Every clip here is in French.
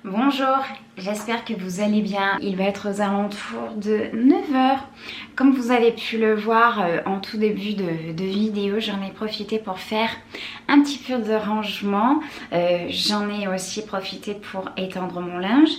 Bonjour, j'espère que vous allez bien. Il va être aux alentours de 9 h. Comme vous avez pu le voir en tout début de vidéo, j'en ai profité pour faire un petit peu de rangement. J'en ai aussi profité pour étendre mon linge.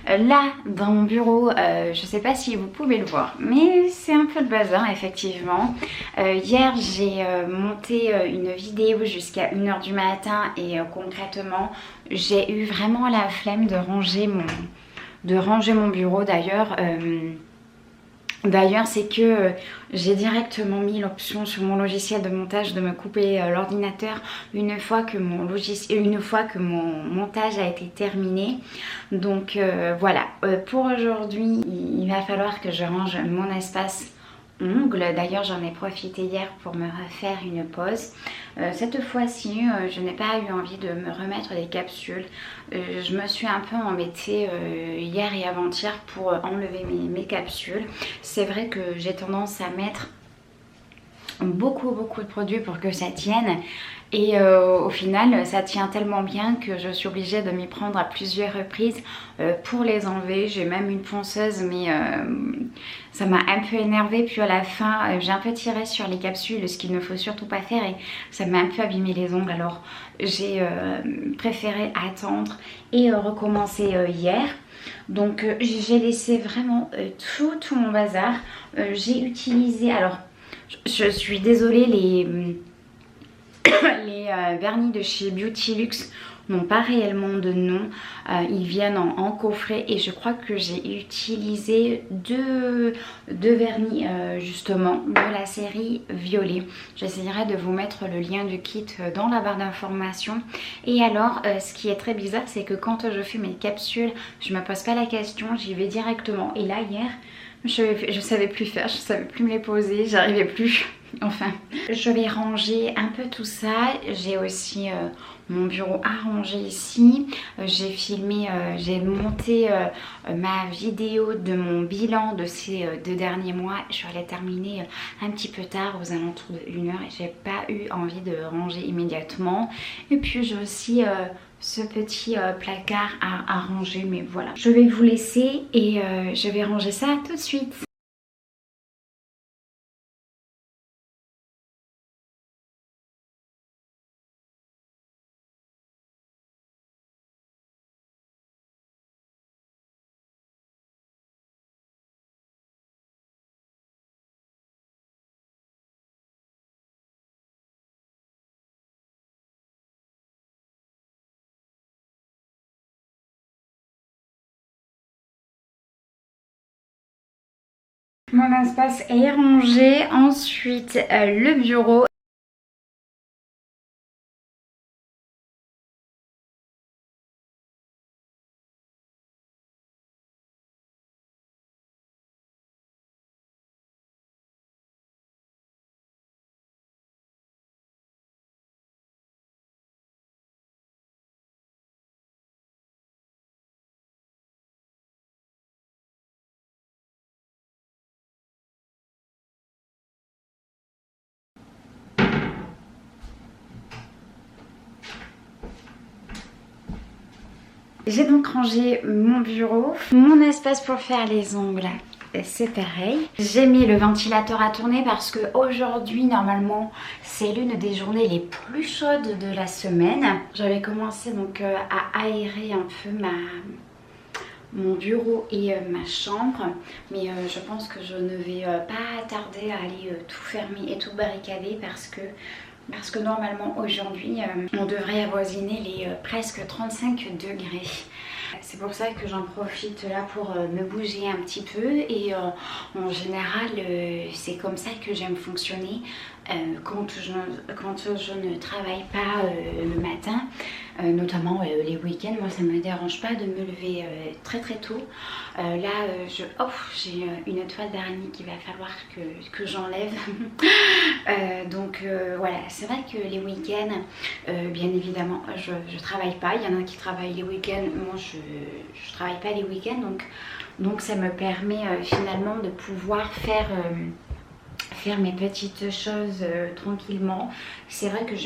Là, dans mon bureau, je ne sais pas si vous pouvez le voir, mais c'est un peu le bazar effectivement. Hier, j'ai monté une vidéo jusqu'à 1 h du matin et concrètement, j'ai eu vraiment la flemme de ranger mon bureau. D'ailleurs, c'est que j'ai directement mis l'option sur mon logiciel de montage de me couper l'ordinateur une fois que mon montage a été terminé. Donc voilà, pour aujourd'hui, il va falloir que je range mon espace ongles. D'ailleurs, j'en ai profité hier pour me refaire une pause. Cette fois-ci, je n'ai pas eu envie de me remettre des capsules. Je me suis un peu embêtée hier et avant-hier pour enlever mes capsules. C'est vrai que j'ai tendance à mettre beaucoup de produits pour que ça tienne. Et au final, ça tient tellement bien que je suis obligée de m'y prendre à plusieurs reprises pour les enlever. J'ai même une ponceuse, mais ça m'a un peu énervée. Puis à la fin, j'ai un peu tiré sur les capsules, ce qu'il ne faut surtout pas faire. Et ça m'a un peu abîmé les ongles. Alors j'ai préféré attendre et recommencer hier. Donc j'ai laissé vraiment tout mon bazar. J'ai utilisé... Alors, je suis désolée, les vernis de chez Beautylux n'ont pas réellement de nom. Ils viennent en coffret et je crois que j'ai utilisé deux vernis justement de la série violet. J'essaierai de vous mettre le lien du kit dans la barre d'informations. Et alors ce qui est très bizarre, c'est que quand je fais mes capsules, je me pose pas la question, j'y vais directement. Et là hier, je savais plus faire, je savais plus me les poser, j'arrivais plus. Enfin, je vais ranger un peu tout ça. J'ai aussi mon bureau à ranger ici. J'ai monté ma vidéo de mon bilan de ces 2 derniers mois. Je vais la terminer un petit peu tard, aux alentours de 1 h. Et j'ai pas eu envie de ranger immédiatement. Et puis j'ai aussi ce petit placard à ranger. Mais voilà, je vais vous laisser et je vais ranger ça tout de suite. Mon espace est rangé. Ensuite, le bureau. J'ai donc rangé mon bureau, mon espace pour faire les ongles. C'est pareil. J'ai mis le ventilateur à tourner parce que aujourd'hui normalement c'est l'une des journées les plus chaudes de la semaine. J'avais commencé donc à aérer un peu mon bureau et ma chambre, mais je pense que je ne vais pas tarder à aller tout fermer et tout barricader parce que normalement aujourd'hui on devrait avoisiner les presque 35 degrés. C'est pour ça que j'en profite là pour me bouger un petit peu et en général c'est comme ça que j'aime fonctionner quand je ne travaille pas le matin, notamment les week-ends. Moi ça me dérange pas de me lever très tôt. Là j'ai une toile d'araignée qu'il va falloir que j'enlève. Donc voilà, c'est vrai que les week-ends, bien évidemment je travaille pas. Il y en a qui travaillent les week-ends, moi je travaille pas les week-ends, donc ça me permet finalement de pouvoir faire mes petites choses tranquillement. C'est vrai que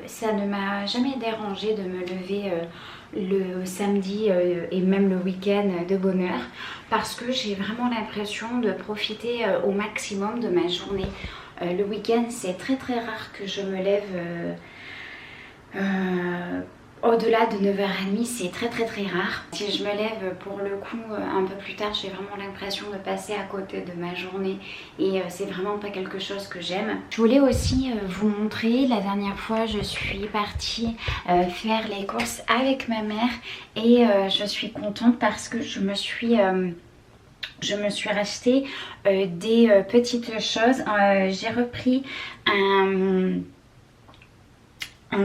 ça ne m'a jamais dérangé de me lever le samedi et même le week-end de bonne heure, parce que j'ai vraiment l'impression de profiter au maximum de ma journée. Le week-end c'est très rare que je me lève au-delà de 9h30, c'est très rare. Si je me lève pour le coup un peu plus tard, j'ai vraiment l'impression de passer à côté de ma journée et c'est vraiment pas quelque chose que j'aime. Je voulais aussi vous montrer, la dernière fois je suis partie faire les courses avec ma mère et je suis contente parce que je me suis racheté des petites choses. J'ai repris un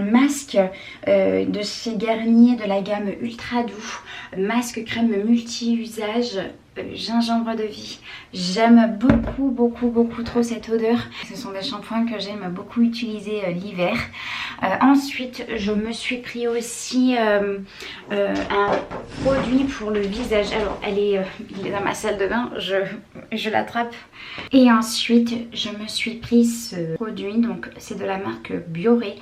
masque de chez Garnier de la gamme Ultra Doux, masque crème multi-usage gingembre de vie. J'aime beaucoup trop cette odeur. Ce sont des shampoings que j'aime beaucoup utiliser l'hiver. Ensuite je me suis pris aussi un produit pour le visage. Alors il est dans ma salle de bain, je l'attrape. Et ensuite je me suis pris ce produit, donc c'est de la marque Bioré.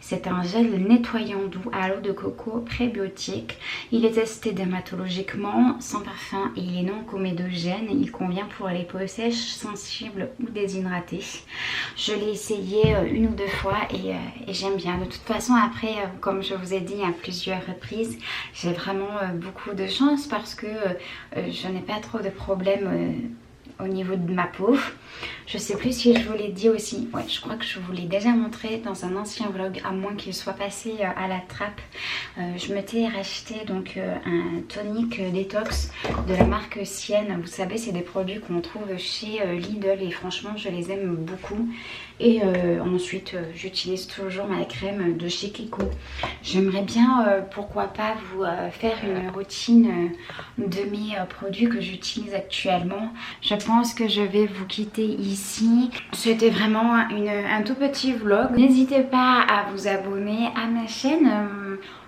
C'est un gel nettoyant doux à l'eau de coco prébiotique. Il est testé dermatologiquement, sans parfum et il est non comédogène. Il convient pour les peaux sèches, sensibles ou déshydratées. Je l'ai essayé une ou deux fois et j'aime bien. De toute façon après, comme je vous ai dit à plusieurs reprises, j'ai vraiment beaucoup de chance parce que je n'ai pas trop de problèmes au niveau de ma peau. Je sais plus si je vous l'ai dit aussi, ouais, je crois que je vous l'ai déjà montré dans un ancien vlog, à moins qu'il soit passé à la trappe. Je m'étais racheté donc un tonique détox de la marque Sienne. Vous savez, c'est des produits qu'on trouve chez Lidl et franchement je les aime beaucoup. Et ensuite j'utilise toujours ma crème de chez Kiko. J'aimerais bien pourquoi pas vous faire une routine de mes produits que j'utilise actuellement. Je pense que je vais vous quitter ici. C'était vraiment un tout petit vlog. N'hésitez pas à vous abonner à ma chaîne.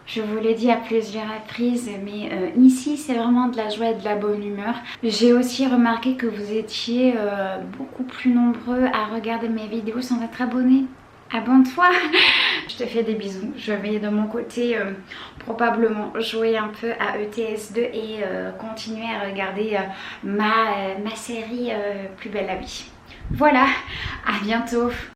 Je vous l'ai dit à plusieurs reprises, mais ici c'est vraiment de la joie et de la bonne humeur. J'ai aussi remarqué que vous étiez beaucoup plus nombreux à regarder mes vidéos sans être abonnés. Abonne-toi. Je te fais des bisous. Je vais de mon côté probablement jouer un peu à ETS2 et continuer à regarder ma série Plus belle la vie. Voilà, à bientôt.